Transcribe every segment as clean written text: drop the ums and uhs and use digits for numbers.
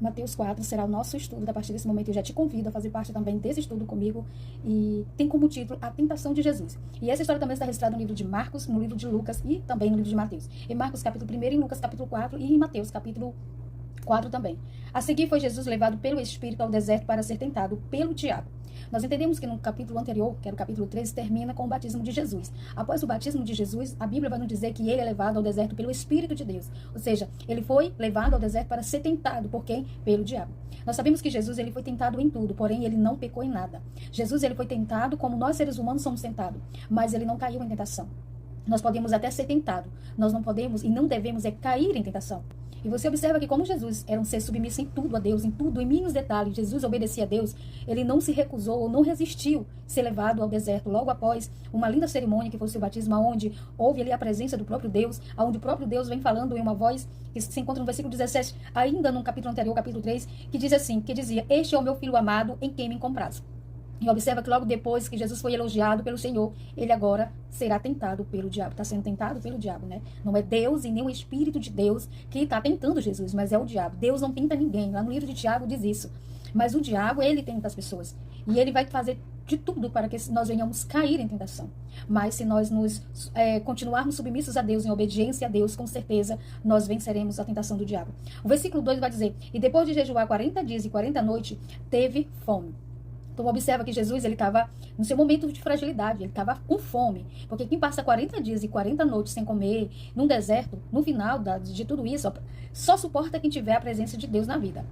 Mateus 4 será o nosso estudo. A partir desse momento eu já te convido a fazer parte também desse estudo comigo. E tem como título A Tentação de Jesus. E essa história também está registrada no livro de Marcos, no livro de Lucas e também no livro de Mateus. Em Marcos capítulo 1, em Lucas capítulo 4 e em Mateus capítulo 4 também. A seguir foi Jesus levado pelo Espírito ao deserto para ser tentado pelo diabo. Nós entendemos que no capítulo anterior, que era o capítulo 13, termina com o batismo de Jesus. Após o batismo de Jesus, a Bíblia vai nos dizer que ele é levado ao deserto pelo Espírito de Deus. Ou seja, ele foi levado ao deserto para ser tentado. Por quem? Pelo diabo. Nós sabemos que Jesus ele foi tentado em tudo, porém ele não pecou em nada. Jesus ele foi tentado como nós seres humanos somos tentados, mas ele não caiu em tentação. Nós podemos até ser tentados, nós não podemos e não devemos cair em tentação. E você observa que como Jesus era um ser submisso em tudo a Deus, em tudo, em mínimos detalhes, Jesus obedecia a Deus, ele não se recusou ou não resistiu ser levado ao deserto logo após uma linda cerimônia que foi o seu batismo, onde houve ali a presença do próprio Deus, onde o próprio Deus vem falando em uma voz que se encontra no versículo 17, ainda no capítulo anterior, capítulo 3, que diz assim, que dizia, este é o meu filho amado em quem me compraz. E observa que logo depois que Jesus foi elogiado pelo Senhor, ele agora será tentado pelo diabo. Está sendo tentado pelo diabo, né? Não é Deus e nem o Espírito de Deus que está tentando Jesus, mas é o diabo. Deus não tenta ninguém. Lá no livro de Tiago diz isso. Mas o diabo, ele tenta as pessoas. E ele vai fazer de tudo para que nós venhamos cair em tentação. Mas se nós continuarmos submissos a Deus, em obediência a Deus, com certeza nós venceremos a tentação do diabo. O versículo 2 vai dizer, e depois de jejuar 40 dias e 40 noites, teve fome. Então, observa que Jesus, ele estava no seu momento de fragilidade, ele estava com fome. Porque quem passa 40 dias e 40 noites sem comer, num deserto, no final de tudo isso, só suporta quem tiver a presença de Deus na vida.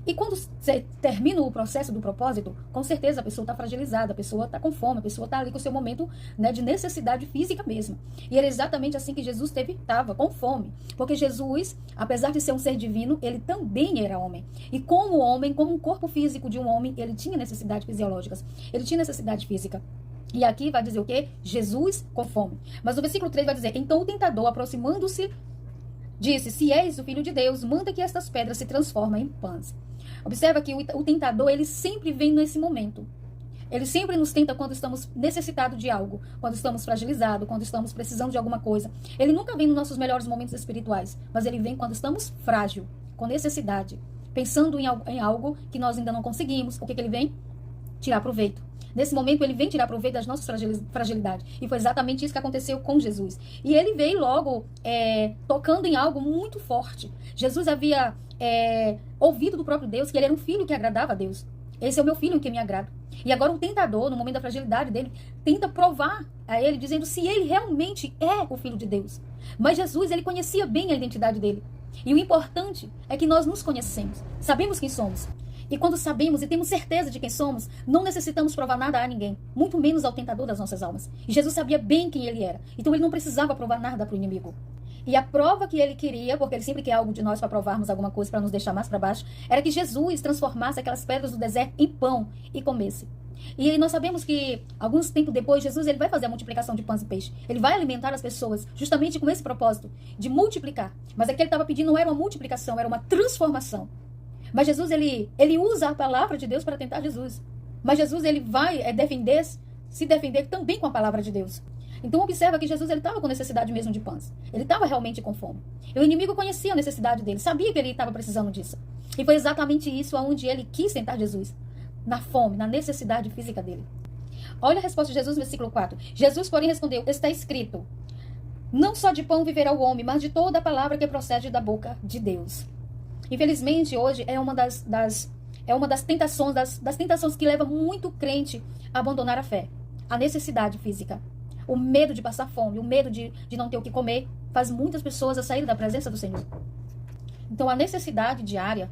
E quando você termina o processo do propósito, com certeza a pessoa está fragilizada, a pessoa está com fome, a pessoa está ali com o seu momento, né, de necessidade física mesmo. E era exatamente assim que Jesus estava, com fome. Porque Jesus, apesar de ser um ser divino, ele também era homem. E como homem, como um corpo físico de um homem, ele tinha necessidades fisiológicas, ele tinha necessidade física. E aqui vai dizer o quê? Jesus com fome. Mas o versículo 3 vai dizer, então o tentador, aproximando-se, disse, se és o Filho de Deus, manda que estas pedras se transformem em pães. Observa que o tentador, ele sempre vem nesse momento. Ele sempre nos tenta quando estamos necessitados de algo, quando estamos fragilizados, quando estamos precisando de alguma coisa. Ele nunca vem nos nossos melhores momentos espirituais, mas ele vem quando estamos frágil, com necessidade, pensando em algo que nós ainda não conseguimos. O que ele vem? Tirar proveito. Nesse momento, ele vem tirar proveito das nossas fragilidades. E foi exatamente isso que aconteceu com Jesus. E ele veio logo tocando em algo muito forte. Jesus havia ouvido do próprio Deus que ele era um filho que agradava a Deus. Esse é o meu filho em quem me agrada. E agora um tentador, no momento da fragilidade dele, tenta provar a ele, dizendo se ele realmente é o filho de Deus. Mas Jesus, ele conhecia bem a identidade dele. E o importante é que nós nos conhecemos. Sabemos quem somos. E quando sabemos e temos certeza de quem somos, não necessitamos provar nada a ninguém, muito menos ao tentador das nossas almas. E Jesus sabia bem quem ele era, então ele não precisava provar nada para o inimigo. E a prova que ele queria, porque ele sempre quer algo de nós para provarmos alguma coisa, para nos deixar mais para baixo, era que Jesus transformasse aquelas pedras do deserto em pão e comesse. E nós sabemos que, alguns tempos depois, Jesus ele vai fazer a multiplicação de pães e peixes. Ele vai alimentar as pessoas justamente com esse propósito, de multiplicar. Mas aqui ele estava pedindo não era uma multiplicação, era uma transformação. Mas Jesus, ele usa a palavra de Deus para tentar Jesus. Mas Jesus, ele vai se defender também com a palavra de Deus. Então, observa que Jesus, ele estava com necessidade mesmo de pães. Ele estava realmente com fome. E o inimigo conhecia a necessidade dele, sabia que ele estava precisando disso. E foi exatamente isso onde ele quis tentar Jesus. Na fome, na necessidade física dele. Olha a resposta de Jesus no versículo 4. Jesus, porém, respondeu, está escrito, não só de pão viverá o homem, mas de toda a palavra que procede da boca de Deus. Infelizmente, hoje é uma das tentações que leva muito crente a abandonar a fé. A necessidade física. O medo de passar fome, o medo de não ter o que comer, faz muitas pessoas a saírem da presença do Senhor. Então, a necessidade diária,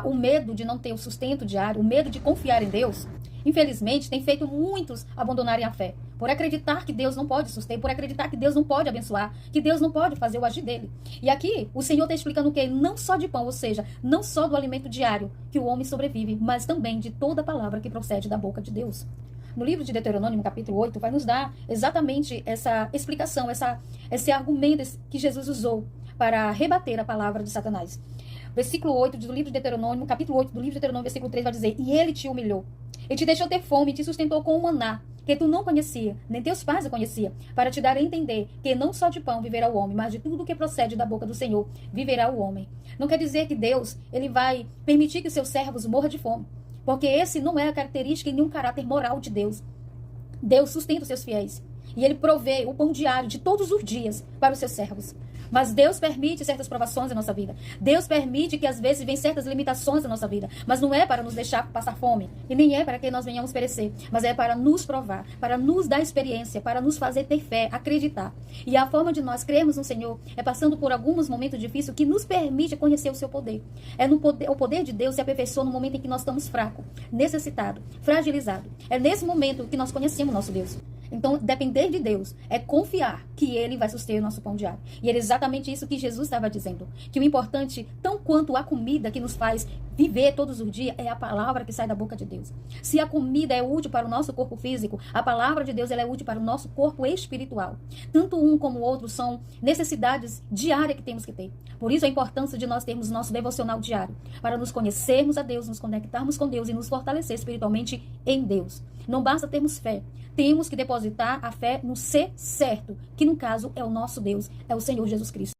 o medo de não ter o sustento diário, o medo de confiar em Deus, infelizmente, tem feito muitos abandonarem a fé. Por acreditar que Deus não pode suster, por acreditar que Deus não pode abençoar, que Deus não pode fazer o agir dele. E aqui, o Senhor está explicando o quê? Não só de pão, ou seja, não só do alimento diário que o homem sobrevive, mas também de toda a palavra que procede da boca de Deus. No livro de Deuteronômio, capítulo 8, vai nos dar exatamente essa explicação, esse argumento que Jesus usou para rebater a palavra de Satanás. Versículo 8 do livro de Deuteronômio, capítulo 8 do livro de Deuteronômio, versículo 3 vai dizer, e ele te humilhou, ele te deixou ter fome e te sustentou com o maná, que tu não conhecia, nem teus pais o conheciam, para te dar a entender que não só de pão viverá o homem, mas de tudo que procede da boca do Senhor viverá o homem. Não quer dizer que Deus ele vai permitir que seus servos morram de fome. Porque esse não é a característica e nenhum caráter moral de Deus. Deus sustenta os seus fiéis. E ele provê o pão diário de todos os dias para os seus servos. Mas Deus permite certas provações na nossa vida. Deus permite que às vezes vem certas limitações na nossa vida. Mas não é para nos deixar passar fome. E nem é para que nós venhamos perecer. Mas é para nos provar, para nos dar experiência, para nos fazer ter fé, acreditar. E a forma de nós crermos no Senhor é passando por alguns momentos difíceis que nos permite conhecer o seu poder. O poder de Deus se aperfeiçoa no momento em que nós estamos fracos, necessitados, fragilizados. É nesse momento que nós conhecemos o nosso Deus. Então, depender de Deus é confiar que Ele vai suster o nosso pão diário. E era exatamente isso que Jesus estava dizendo. Que o importante, tão quanto a comida que nos faz viver todos os dias, é a palavra que sai da boca de Deus. Se a comida é útil para o nosso corpo físico, a palavra de Deus ela é útil para o nosso corpo espiritual. Tanto um como o outro são necessidades diárias que temos que ter. Por isso a importância de nós termos nosso devocional diário. Para nos conhecermos a Deus, nos conectarmos com Deus e nos fortalecer espiritualmente em Deus. Não basta termos fé. Temos que depositar a fé no ser certo, que no caso é o nosso Deus, é o Senhor Jesus Cristo.